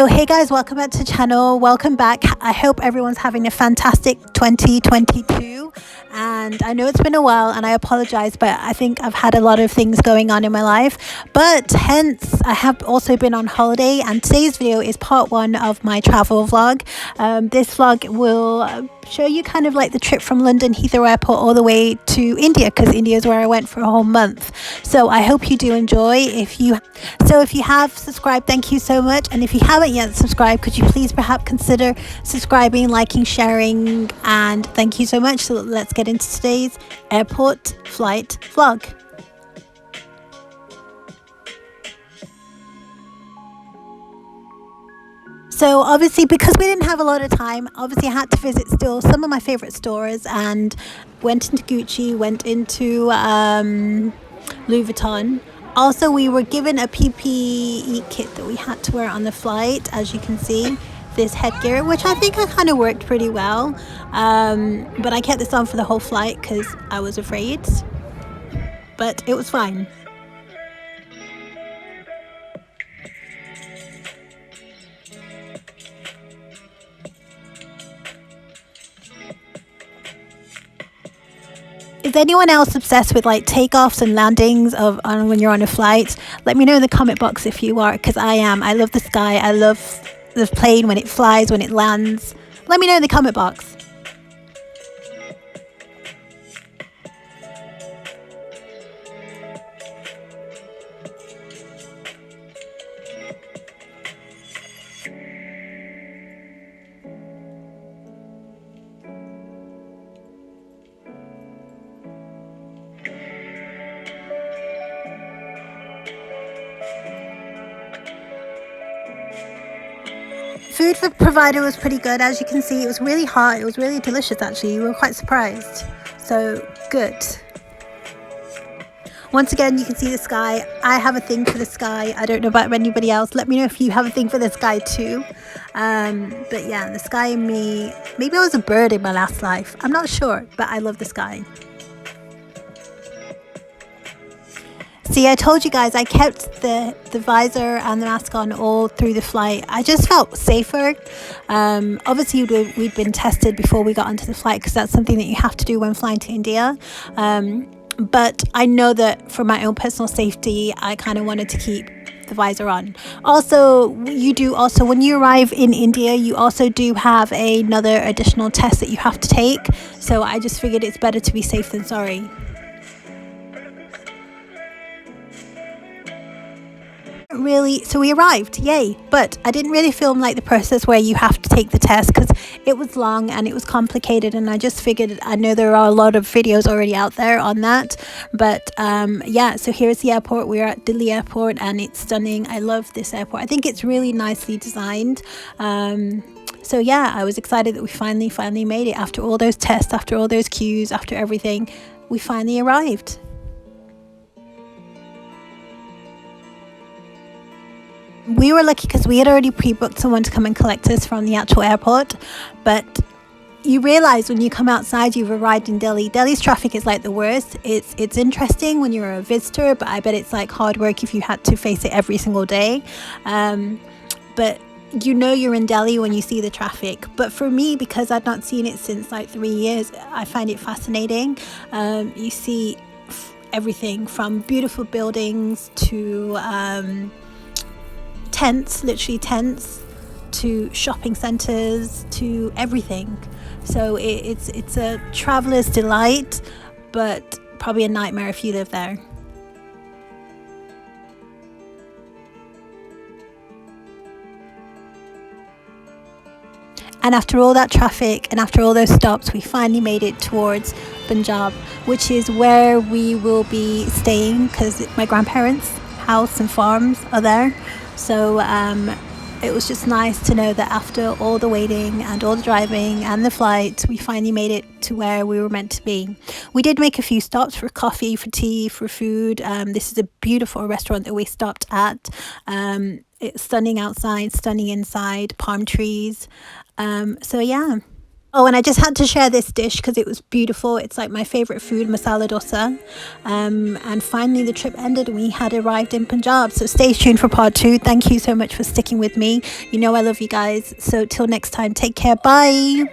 So hey guys, welcome back to the channel. Welcome back. I hope everyone's having a fantastic 2022, and I know it's been a while and I apologize, but I think I've had a lot of things going on in my life, but hence I have also been on holiday, and today's video is part one of my travel vlog. This vlog will show you kind of like the trip from London Heathrow Airport all the way to India, because India is where I went for a whole month. So I hope you do enjoy. If you have subscribed, thank you so much, and if you haven't yet subscribed, could you please perhaps consider subscribing, liking, sharing, and thank you so much. So let's get into today's airport flight vlog. So obviously, because we didn't have a lot of time, obviously I had to visit still some of my favorite stores, and went into Gucci, went into Louis Vuitton. Also, we were given a PPE kit that we had to wear on the flight, as you can see, this headgear, which I think I kind of worked pretty well, but I kept this on for the whole flight because I was afraid, but it was fine. Is anyone else obsessed with like takeoffs and landings when you're on a flight? Let me know in the comment box if you are, because I am. I love the sky. I love the plane when it flies, when it lands. Let me know in the comment box. Food provider was pretty good. As you can see, it was really hot. It was really delicious, actually. We were quite surprised. So good. Once again, you can see the sky. I have a thing for the sky. I don't know about anybody else. Let me know if you have a thing for the sky too. But yeah, the sky and me. Maybe I was a bird in my last life. I'm not sure, but I love the sky. See, I told you guys I kept the visor and the mask on all through the flight. I just felt safer. Obviously, we'd been tested before we got onto the flight, because that's something that you have to do when flying to India. But I know that for my own personal safety, I kind of wanted to keep the visor on. Also, when you arrive in India, you also do have another additional test that you have to take. So I just figured it's better to be safe than sorry. So we arrived, yay, but I didn't really film like the process where you have to take the test, because it was long and it was complicated, and I just figured, I know there are a lot of videos already out there on that, but yeah, so here's the airport. We're at Delhi Airport and it's stunning. I love this airport. I think it's really nicely designed. So yeah, I was excited that we finally made it. After all those tests, after all those queues, after everything, we finally arrived. We were lucky because we had already pre-booked someone to come and collect us from the actual airport, but you realize when you come outside you've arrived in Delhi. Delhi's traffic is like the worst. It's interesting when you're a visitor, but I bet it's like hard work if you had to face it every single day. But you know you're in Delhi when you see the traffic. But for me, because I'd not seen it since like 3 years, I find it fascinating. You see everything from beautiful buildings to tents, literally tents, to shopping centers, to everything. So it's a traveler's delight, but probably a nightmare if you live there. And after all that traffic and after all those stops, we finally made it towards Punjab, which is where we will be staying, because my grandparents' house and farms are there. So it was just nice to know that after all the waiting and all the driving and the flight, we finally made it to where we were meant to be. We did make a few stops for coffee, for tea, for food. This is a beautiful restaurant that we stopped at. It's stunning outside, stunning inside, palm trees. So yeah. Oh, and I just had to share this dish because it was beautiful. It's like my favorite food, masala dosa. And finally, the trip ended and we had arrived in Punjab. So stay tuned for part 2. Thank you so much for sticking with me. You know I love you guys. So till next time, take care. Bye.